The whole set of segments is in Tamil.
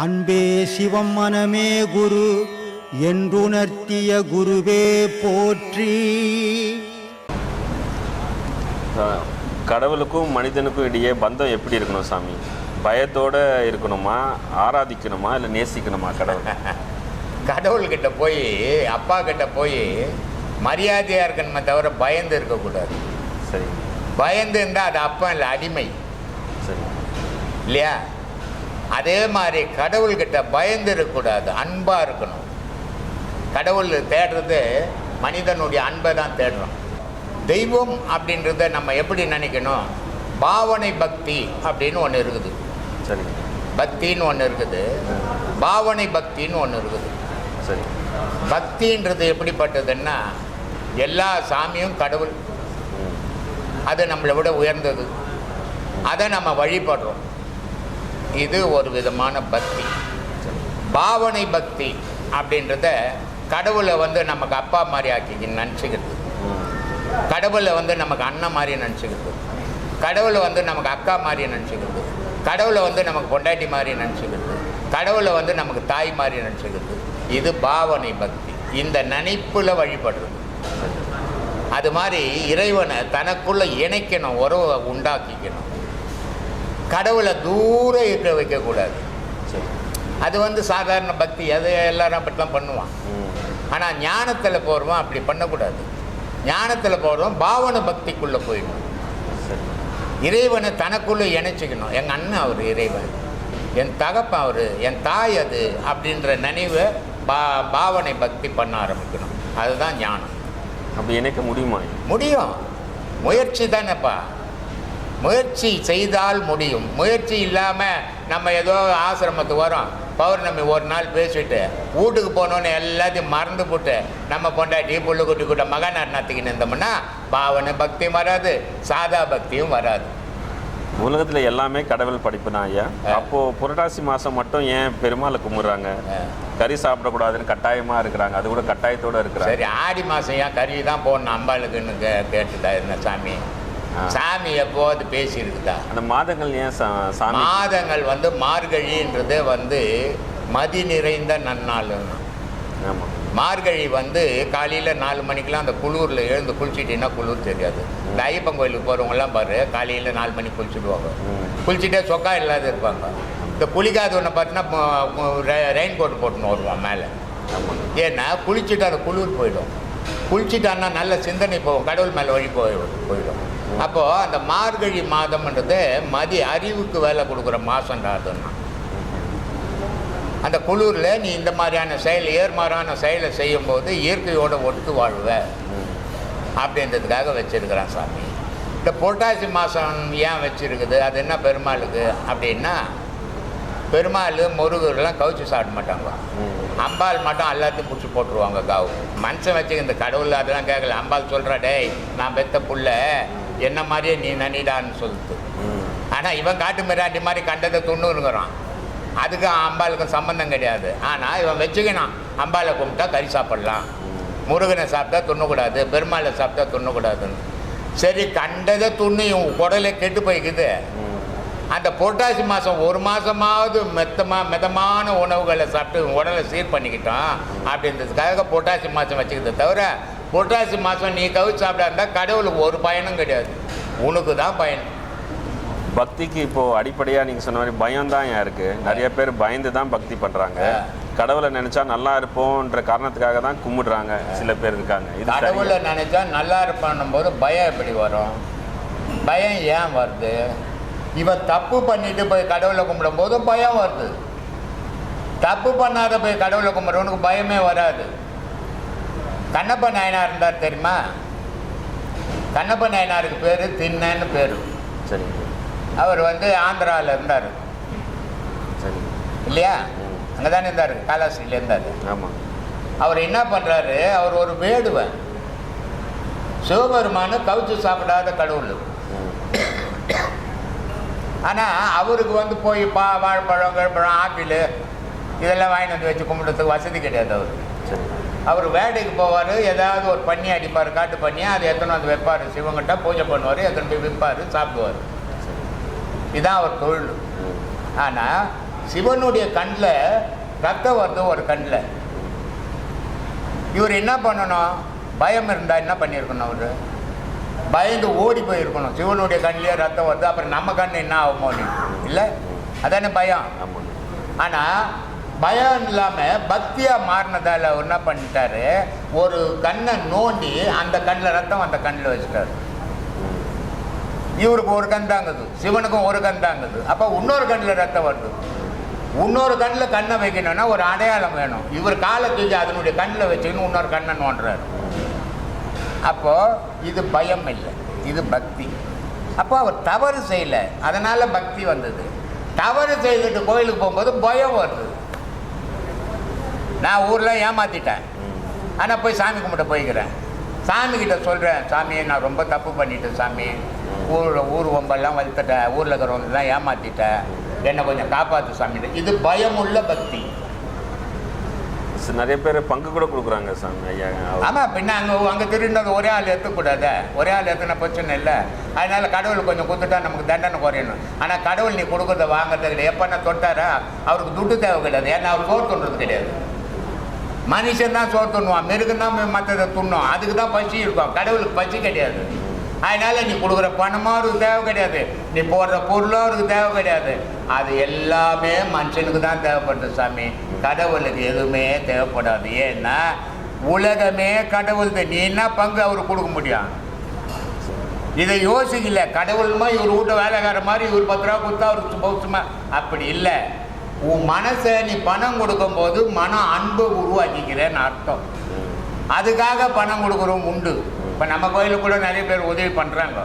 அன்பே சிவம் மனமே குரு என்றுணர்த்திய குருவே போற்றி. கடவுளுக்கும் மனிதனுக்கும் இடையே பந்தம் எப்படி இருக்கணும் சாமி? பயத்தோடு இருக்கணுமா, ஆராதிக்கணுமா, இல்லை நேசிக்கணுமா கடவுள்? கடவுள்கிட்ட போய், அப்பா கிட்ட போய் மரியாதையாக இருக்கணுமே தவிர பயந்து இருக்கக்கூடாது. சரி. பயந்து இருந்தால் அது அப்பா இல்லை, அடிமை. சரி இல்லையா? அதே மாதிரி கடவுள்கிட்ட பயந்து இருக்கக்கூடாது, அன்பாக இருக்கணும். கடவுள் தேடுறது மனிதனுடைய அன்பை தான் தேடுறோம். தெய்வம் அப்படின்றத நம்ம எப்படி நினைக்கணும்? பாவனை பக்தி அப்படின்னு ஒன்று இருக்குது. சரி. பக்தின்னு ஒன்று இருக்குது, பாவனை பக்தின்னு ஒன்று இருக்குது. சரி. பக்தின்றது எப்படிப்பட்டதுன்னா, எல்லா சாமியும் கடவுள், அது நம்மளை விட உயர்ந்தது, அதை நம்ம வழிபடுறோம். இது ஒரு விதமான பக்தி. பாவனை பக்தி அப்படின்றத கடவுளை நமக்கு அப்பா மாதிரி ஆக்கி நினச்சிக்கிறது, கடவுளை நமக்கு அண்ணன் மாதிரி நினச்சிக்கிறது, கடவுளை நமக்கு அக்கா மாதிரி நினச்சிக்கிறது, கடவுளை நமக்கு பொண்டாட்டி மாதிரி நினச்சிக்கிறது, கடவுளை நமக்கு தாய் மாதிரி நினச்சிக்கிறது. இது பாவனை பக்தி. இந்த நினைப்புல வழிபடுறது. அது மாதிரி இறைவனை தனக்குள்ள இணைக்கணும், உறவை உண்டாக்கிக்கணும். கடவுளை தூரம் இருக்க வைக்கக்கூடாது. அது சாதாரண பக்தி, அது எல்லாரும் அப்படி தான் பண்ணுவான். ஆனால் ஞானத்தில் போகிறவன் அப்படி பண்ணக்கூடாது. ஞானத்தில் போகிறவன் பாவனை பக்திக்குள்ளே போயிடணும். இறைவனை தனக்குள்ளே இணைச்சிக்கணும். எங்கள் அண்ணன் அவர் இறைவன், என் தகப்பன் அவர், என் தாய் அது அப்படின்ற நினைவை பாவனை பக்தி பண்ண ஆரம்பிக்கணும். அதுதான் ஞானம். அப்படி இணைக்க முடியுமா? முடியும். முயற்சி தானேப்பா. முயற்சி செய்தால் முடியும். முயற்சி இல்லாமல் நம்ம ஏதோ ஆசிரமத்துக்கு வரோம், பௌர்ணமி ஒரு நாள் பேசிட்டு வீட்டுக்கு போனோன்னு எல்லாத்தையும் மறந்து போட்டு நம்ம பொண்டாட்டி புள்ளு குட்டி கூட்ட மகன் அண்ணாத்துக்கு நின்றோம்னா பாவனை பக்தியும் வராது, சாதா பக்தியும் வராது. உலகத்தில் எல்லாமே கடவுள் படிப்பு தான் ஐயா. அப்போது புரட்டாசி மாதம் மட்டும் ஏன் பெருமாளை கும்பிட்றாங்க? கறி சாப்பிடக்கூடாதுன்னு கட்டாயமாக இருக்கிறாங்க, அது கூட கட்டாயத்தோடு இருக்கிறாங்க. சரி, ஆடி மாதம் ஏன் கறி தான் போடணும் அம்பாளுக்குன்னு கேட்டுட்டா என்ன சாமி? சாமி எப்போது பேசியிருக்குதா? அந்த மாதங்கள் ஏன் சாமி? மாதங்கள் மார்கழின்றது மதி நிறைந்த நன்னாள். ஆமாம். மார்கழி காலையில் 4 மணிக்கெலாம் அந்த குளூரில் எழுந்து குளிச்சுட்டின்னா குளிர் தெரியாது. இந்த ஐயப்பன் கோயிலுக்கு போகிறவங்கலாம் பாரு, காலையில் 4 மணிக்கு குளிச்சுடுவாங்க. குளிச்சுட்டே சொக்கா இல்லாத இருப்பாங்க. இந்த குளிக்காதவனை பார்த்தீங்கன்னா ரெயின் கோட் போட்டுன்னு வருவான் மேலே. ஏன்னா குளிச்சுட்டு அந்த குளிர் போயிடும். குளிச்சுட்டான்னா நல்ல சிந்தனை போகும், கடவுள் மேலே வழி போயிடும். அப்போது அந்த மார்கழி மாதம்ன்றது அறிவுக்கு வேலை கொடுக்குற மாதம்ன்றதுன்னா, அந்த குளிரில் நீ இந்த மாதிரியான செயல், ஏர்மாறான செயலை செய்யும்போது இயற்கையோடு ஒட்டு வாழ்வ அப்படின்றதுக்காக வச்சுருக்கிறான் சாமி. இந்த புரட்டாசி மாதம் ஏன் வச்சுருக்குது? அது என்ன பெருமாளுக்கு அப்படின்னா, பெருமாள் முருகர்லாம் கவுச்சி சாப்பிட மாட்டாங்க. அம்பாள் மட்டும் எல்லாத்தையும் பிடிச்சி போட்டுருவாங்க காவு. மனுஷன் வச்சு இந்த கடவுள் அதெல்லாம் கேட்கல. அம்பாள் சொல்கிறா, டேய் நான் பெத்த புள்ள என்ன மாதிரியே நீ நனிடான்னு சொல்லிட்டு. ஆனால் இவன் காட்டு மிராண்டி மாதிரி கண்டதை துண்ணுங்கிறான். அதுக்கு அம்பாளுக்கும் சம்மந்தம் கிடையாது. ஆனால் இவன் வச்சுக்கினான், அம்பாளை கும்பிட்டா கறி சாப்பிட்லாம், முருகனை சாப்பிட்டா துண்ணக்கூடாது, பெருமாளை சாப்பிட்டா துண்ணக்கூடாதுன்னு. சரி, கண்டதை துண்ணு இவன் குடலை கெட்டு போய்க்குது. அந்த புரட்டாசி மாதம் ஒரு மாதமாவது மிதமான உணவுகளை சாப்பிட்டு உடலை சீர் பண்ணிக்கிட்டோம் அப்படின்றதுக்காக புரட்டாசி மாதம் வச்சுக்கிறத தவிர, புரட்டாசி மாதம் நீ கவிச்சு சாப்பிடா இருந்தால் கடவுளுக்கு ஒரு பயனும் கிடையாது, உனக்கு தான் பயன். பக்திக்கு இப்போது அடிப்படையாக நீங்கள் சொன்ன மாதிரி பயம் தான் ஏன் இருக்குது? நிறைய பேர் பயந்து தான் பக்தி பண்ணுறாங்க. கடவுளை நினச்சா நல்லா இருப்போன்ற காரணத்துக்காக தான் கும்பிடுறாங்க சில பேர் இருக்காங்க. இது கடவுளை நினச்சா நல்லா இருப்பான்னும் போது பயம் எப்படி வரும்? பயம் ஏன் வருது? இவன் தப்பு பண்ணிட்டு போய் கடவுளை கும்பிடும் போது பயம் வருது. தப்பு பண்ணாத போய் கடவுளை கும்பிட்றவனுக்கு பயமே வராது. கண்ணப்ப நாயனார் இருந்தார் தெரியுமா? கண்ணப்ப நாயனாருக்கு பேர் திண்ணன்னு பேர். சரி. அவர் ஆந்திராவில் இருந்தார். சரி. இல்லையா? அங்கே தானே இருந்தார், காலாஸ்திரியில் இருந்தார். ஆமாம். அவர் என்ன பண்ணுறாரு? அவர் ஒரு வேடுவன். சிவபெருமானு கவுச்சு சாப்பிடாத கடவுள். ஆனால் அவருக்கு போய் வாழைப்பழம், கழுப்பழம், ஆப்பிள் இதெல்லாம் வாங்கிட்டு வந்து வச்சு கும்பிட்றதுக்கு வசதி கிடையாது. அவர் வேட்டைக்கு போவார், ஏதாவது ஒரு பண்ணி அடிப்பார், காட்டு பண்ணியை, அதை எத்தனை வந்து வைப்பார், சிவங்கிட்ட பூஜை பண்ணுவார், எத்தனை போய் விற்பார், சாப்பிடுவார். இதுதான் அவர் தொழில். ஆனால் சிவனுடைய கண்ணில் ரத்தம் வருது ஒரு கண்ணில். இவர் என்ன பண்ணணும்? பயம் இருந்தால் என்ன பண்ணியிருக்கணும்? அவர் பயந்து ஓடி போயிருக்கணும். சிவனுடைய கண்ணிலே ரத்தம் வருது, அப்புறம் நம்ம கண் என்ன ஆகுமோ இல்லை, அதானே பயம். ஆனால் பயம் இல்லாமல் பக்தியாக மாறினதால் அவர் என்ன பண்ணிட்டாரு, ஒரு கண்ணை நோண்டி அந்த கண்ணில் ரத்தம் அந்த கண்ணில் வச்சுட்டாரு. இவருக்கு ஒரு கண் தாங்குது, சிவனுக்கும் ஒரு கண் தாங்குது. அப்போ இன்னொரு கண்ணில் ரத்தம் வருது. இன்னொரு கண்ணில் கண்ணை வைக்கணும்னா ஒரு அடையாளம் வேணும். இவர் காலை தூக்கி அதனுடைய கண்ணில் வச்சுக்கணும், இன்னொரு கண்ணை நோண்டுறாரு. அப்போது இது பயம் இல்லை, இது பக்தி. அப்போ அவர் தவறு செய்யலை, அதனால் பக்தி வந்தது. தவறு செய்துட்டு கோயிலுக்கு போகும்போது பயம் வருது. நான் ஊரில் ஏமாற்றிட்டேன், ஆனால் போய் சாமி கும்பிட்ட போய்க்கிறேன். சாமிக்கிட்ட சொல்கிறேன், சாமி நான் ரொம்ப தப்பு பண்ணிட்டேன் சாமி, ஊர் ஒம்பெல்லாம் வளர்த்துட்டேன், ஊரில் இருக்கிறவங்கலாம் ஏமாற்றிட்டேன், என்னை கொஞ்சம் காப்பாற்று சாமி. இது பயமுள்ள பக்தி. நிறைய பேர் பங்கு கூட கொடுக்குறாங்க சாமி ஐயா. ஆமாம், பின்ன அங்கே திருடினது ஒரே ஆள் எடுத்துக்கூடாது. ஒரே ஆள் எடுத்துன பிரச்சனை இல்லை. அதனால் கடவுள் கொஞ்சம் கொடுத்துட்டா நமக்கு தண்டனை குறையணும். ஆனால் கடவுள் நீ கொடுக்குறத வாங்கிறது கிடையாது. எப்போ தொட்டாரா அவருக்கு துட்டு தேவை கிடையாது. ஏன்னா அவர் சோறு துண்டுறது கிடையாது. மனுஷன் தான் சோறு துண்ணுவான், மிருகம் தான் மற்றதை துண்ணும். அதுக்கு தான் பசி இருக்கும், கடவுளுக்கு பசி கிடையாது. அதனால் நீ கொடுக்குற பணமும் அவருக்கு தேவை கிடையாது, நீ போடுற பொருளும் அவருக்கு தேவை கிடையாது. அது எல்லாமே மனுஷனுக்கு தான் தேவைப்படுது சாமி, கடவுளுக்கு எதுவுமே தேவைப்படாது. ஏன்னா உலகமே கடவுள் தான். நீ என்ன பங்கு அவருக்கு கொடுக்க முடியும்? இதை யோசிக்கல. கடவுள்மா இவர் வீட்டை வேலைக்கார மாதிரி இவர் 10 ரூபா கொடுத்தா அவருக்கு பௌசமா அப்படி இல்லை. உன் மனசை நீ பணம் கொடுக்கும்போது மனம் அன்பு உருவாக்கிக்கிறேன்னு அர்த்தம். அதுக்காக பணம் கொடுக்குறோம் உண்டு. இப்போ நம்ம கோயிலுக்கு கூட நிறைய பேர் உதவி பண்ணுறாங்க.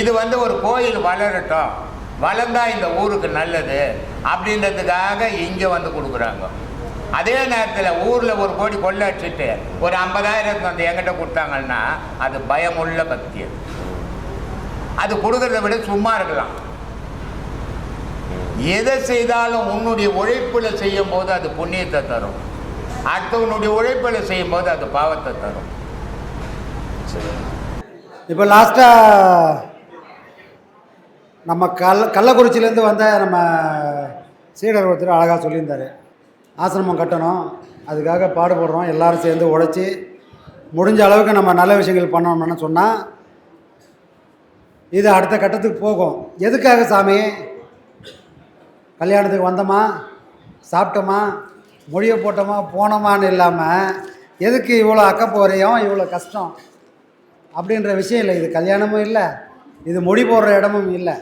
இது ஒரு கோயில் வளரட்டும், வளர்ந்தால் இந்த ஊருக்கு நல்லது அப்படின்றதுக்காக இங்கே கொடுக்குறாங்க. அதே நேரத்தில் ஊரில் 1 கோடி கொள்ளை அடிச்சுட்டு ஒரு 50,000 என்கிட்ட கொடுத்தாங்கன்னா அது பயமுள்ள பக்தி. அது கொடுக்கறத விட சும்மா இருக்கலாம். எதை செய்தாலும் உன்னுடைய உழைப்பில் செய்யும் போது அது புண்ணியத்தை தரும், அடுத்தவனுடைய உழைப்பில் செய்யும் போது அது பாவத்தை தரும். இப்போ லாஸ்ட்டாக நம்ம கள்ளக்குறிச்சியிலேருந்து வந்த நம்ம சீடர் ஒருத்தர் அழகாக சொல்லியிருந்தார், ஆசிரமம் கட்டணும், அதுக்காக பாடுபடுறோம், எல்லோரும் சேர்ந்து உழைச்சி முடிஞ்ச அளவுக்கு நம்ம நல்ல விஷயங்கள் பண்ணணும்னு சொன்னால் இது அடுத்த கட்டத்துக்கு போகும். எதுக்காக சாமி? கல்யாணத்துக்கு வந்தோமா, சாப்பிட்டோமா, மொழியை போட்டோமா, போனோமான்னு இல்லாமல் எதுக்கு இவ்வளோ அக்கப்போரையும் இவ்வளோ கஷ்டம் அப்படின்ற விஷயம் இல்லை. இது கல்யாணமும் இல்லை, இது மொழி போடுற இடமும் இல்லை.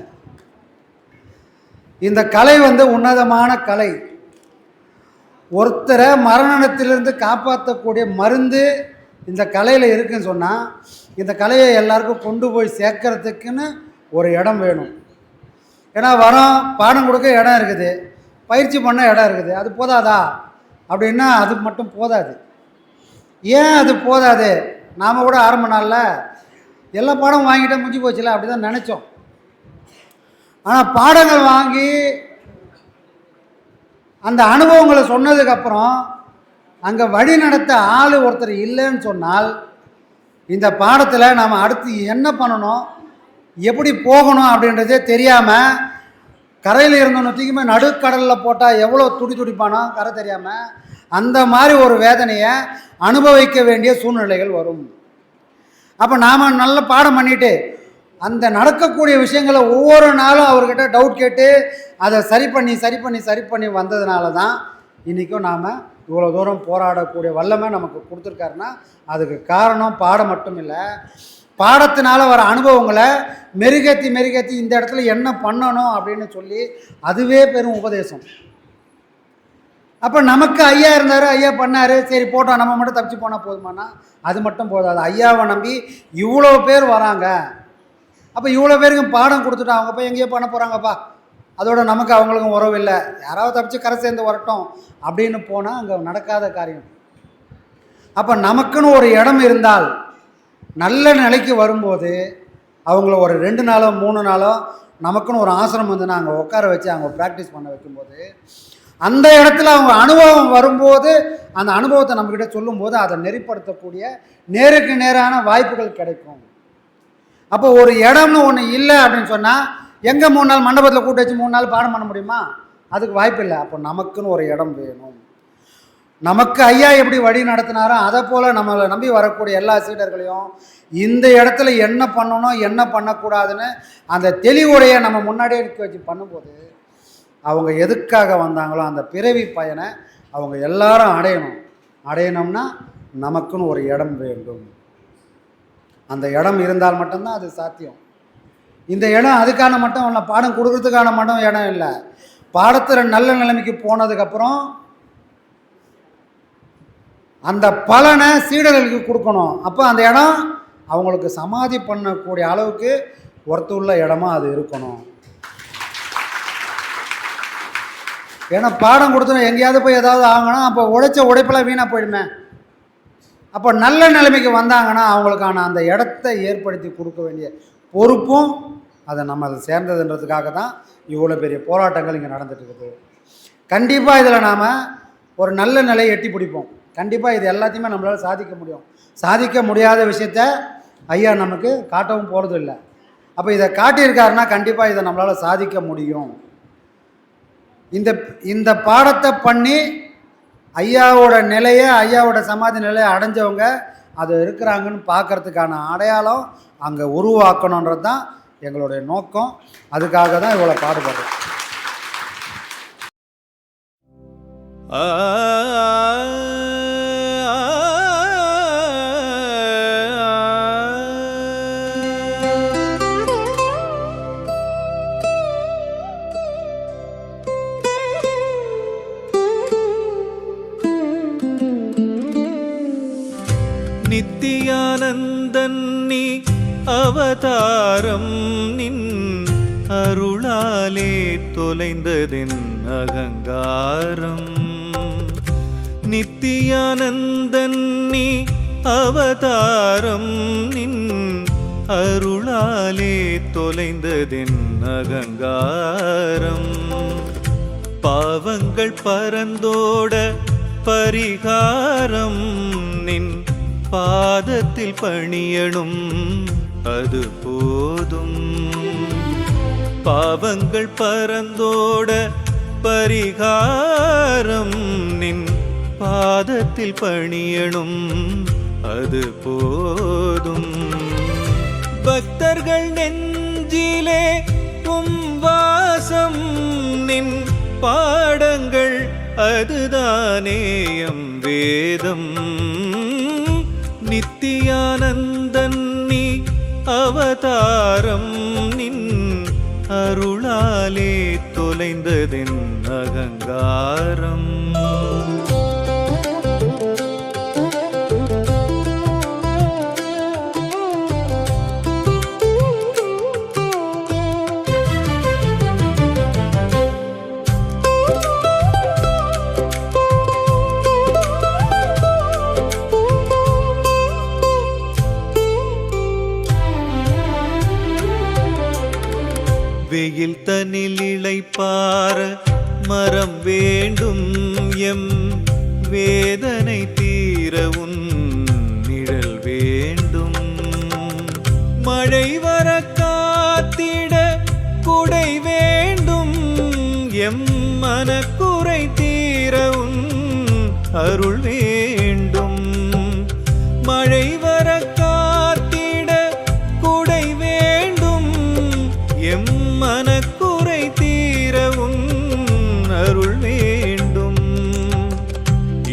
இந்த கலை உன்னதமான கலை. ஒருத்தரை மரணத்திலிருந்து காப்பாற்றக்கூடிய மருந்து இந்த கலையில் இருக்குன்னு சொன்னால் இந்த கலையை எல்லாருக்கும் கொண்டு போய் சேர்க்கறதுக்குன்னு ஒரு இடம் வேணும். ஏன்னா பாடம் கொடுக்க இடம் இருக்குது, பயிற்சி பண்ண இடம் இருக்குது, அது போதாதா அப்படின்னா அது மட்டும் போதாது. ஏன் அது போதாது? நாம் கூட ஆரம்ப நாளில் எல்லா பாடமும் வாங்கிட்டே முடிஞ்சு போச்சுல அப்படி தான் நினச்சோம். ஆனால் பாடங்கள் வாங்கி அந்த அனுபவங்களை சொன்னதுக்கப்புறம் அங்கே வழி நடத்த ஆள் ஒருத்தர் இல்லைன்னு சொன்னால் இந்த பாடத்தில் நாம் அடுத்து என்ன பண்ணணும், எப்படி போகணும் அப்படின்றதே தெரியாமல் கரையில் இருந்தோன்னு தூக்கிமே நடுக்கடலில் போட்டால் எவ்வளோ துடிப்பானோ கரை தெரியாமல் அந்த மாதிரி ஒரு வேதனையை அனுபவிக்க வேண்டிய சூழ்நிலைகள் வரும். அப்போ நாம் நல்ல பாடம் பண்ணிவிட்டு அந்த நடக்கக்கூடிய விஷயங்களை ஒவ்வொரு நாளும் அவர்கிட்ட டவுட் கேட்டு அதை சரி பண்ணி வந்ததுனால தான் இன்றைக்கும் நாம் இவ்வளோ தூரம் போராடக்கூடிய வல்லமை நமக்கு கொடுத்துருக்காருன்னா அதுக்கு காரணம் பாடம் மட்டும் இல்லை, பாடத்தினால வர அனுபவங்களை மெருகேற்றி இந்த இடத்துல என்ன பண்ணணும் அப்படின்னு சொல்லி அதுவே பெரும் உபதேசம். அப்போ நமக்கு ஐயா இருந்தார், ஐயா பண்ணார், சரி போட்டோம், நம்ம மட்டும் தப்பிச்சு போனால் போதுமானா அது மட்டும் போதாது. ஐயாவை நம்பி இவ்வளோ பேர் வராங்க. அப்போ இவ்வளோ பேருக்கு பாடம் கொடுத்துட்டோம், அவங்க போய் எங்கேயோ பண்ண போகிறாங்கப்பா, அதோட நமக்கு அவங்களுக்கும் உறவு இல்லை, யாராவது தப்பிச்சு கரை சேர்ந்து வரட்டும் அப்படின்னு போனால் அங்கே நடக்காத காரியம். அப்போ நமக்குன்னு ஒரு இடம் இருந்தால் நல்ல நிலைக்கு வரும்போது அவங்கள ஒரு 2 நாளோ 3 நாளோ நமக்குன்னு ஒரு ஆசிரமம் அங்கே உட்கார வச்சு அவங்க ப்ராக்டிஸ் பண்ண வைக்கும்போது அந்த இடத்துல அவங்க அனுபவம் வரும்போது அந்த அனுபவத்தை நம்மக்கிட்ட சொல்லும்போது அதை நெறிப்படுத்தக்கூடிய நேருக்கு நேரான வாய்ப்புகள் கிடைக்கும். அப்போ ஒரு இடம்னு ஒன்று இல்லை அப்படின்னு சொன்னால் எங்கே 3 நாள் மண்டபத்தில் கூட்டு வச்சு 3 நாள் பாடம் பண்ண முடியுமா? அதுக்கு வாய்ப்பு இல்லை. அப்போ நமக்குன்னு ஒரு இடம் வேணும். நமக்கு ஐயா எப்படி வழி நடத்தினாரோ அதை போல் நம்மளை நம்பி வரக்கூடிய எல்லா சீடர்களையும் இந்த இடத்துல என்ன பண்ணணும் என்ன பண்ணக்கூடாதுன்னு அந்த தெளிவுடைய நம்ம முன்னாடியே நிற்க வச்சு பண்ணும்போது அவங்க எதுக்காக வந்தாங்களோ அந்த பிறவி பயனை அவங்க எல்லாரும் அடையணும்னா நமக்குன்னு ஒரு இடம் வேண்டும். அந்த இடம் இருந்தால் மட்டும்தான் அது சாத்தியம். இந்த இடம் அதுக்கான மட்டும் இல்லை, பாடம் கொடுக்கறதுக்கான மட்டும் இடம் இல்லை. பாடத்தில் நல்ல நிலைமைக்கு போனதுக்கப்புறம் அந்த பலனை சீடர்களுக்கு கொடுக்கணும். அப்போ அந்த இடம் அவங்களுக்கு சமாதி பண்ணக்கூடிய அளவுக்கு ஒருத்துள்ள இடமா அது இருக்கணும். ஏன்னா பாடம் கொடுத்தோம் எங்கேயாவது போய் ஏதாவது ஆகணும், அப்போ உழைச்ச உழைப்பெல்லாம் வீணாக போயிடுமே. அப்போ நல்ல நிலைமைக்கு வந்தாங்கன்னா அவங்களுக்கான அந்த இடத்த ஏற்படுத்தி கொடுக்க வேண்டிய பொறுப்பும் அதை நம்ம அதை சேர்ந்ததுன்றதுக்காக தான் இவ்வளோ பெரிய போராட்டங்கள் இங்கே நடந்துட்டு இருக்குது. கண்டிப்பாக இதில் நாம் ஒரு நல்ல நிலையை எட்டி பிடிப்போம். கண்டிப்பாக இது எல்லாத்தையுமே நம்மளால் சாதிக்க முடியும். சாதிக்க முடியாத விஷயத்த ஐயா நமக்கு காட்டவும் போகிறது இல்லை. அப்போ இதை காட்டியிருக்காருன்னா கண்டிப்பாக இதை நம்மளால் சாதிக்க முடியும். இந்த பாடத்தை பண்ணி ஐயாவோட நிலையை ஐயாவோட சமாதி நிலையை அடைஞ்சவங்க அது இருக்கிறாங்கன்னு பார்க்கறதுக்கான அடையாளம் அங்கே உருவாக்கணுன்றது தான் எங்களுடைய நோக்கம். அதுக்காக தான் இவ்வளோ பாடுபடுறோம். நித்தியானந்தன் நீ அவதாரம் நின் அருளாலே தொலைந்ததென் அகங்காரம். நித்தியானந்தன் நீ அவதாரம் நின் அருளாலே தொலைந்ததென் அகங்காரம். பாவங்கள் பரந்தோட பரிகாரம் நின் பாதத்தில் பணியணும் அது போதும். பாவங்கள் பரந்தோட பரிகாரம் நின் பாதத்தில் பணியணும் அது போதும். பக்தர்கள் நெஞ்சிலே வாசம் நின் பாடங்கள் அதுதானேயம் வேதம். நித்தியானந்தன் நீ அவதாரம் நின் அருளாலே தொலைந்ததென் அகங்காரம். வெயில் தனில் இளைப்பார மரம் வேண்டும் எம் வேதனை தீர உன் நிழல் வேண்டும். மழை வர காத்திட குடை வேண்டும் எம் மனக்குறை தீர உன் அருள் வேண்டும். மழை வர காத்திட குடை வேண்டும் எம் மனக்குறை தீர உன் அருள் வேண்டும்.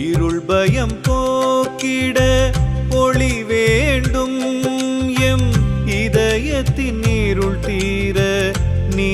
இருள் பயம் போக்கிட ஒளி வேண்டும் எம் இதயத்தின் இருள் தீர நீ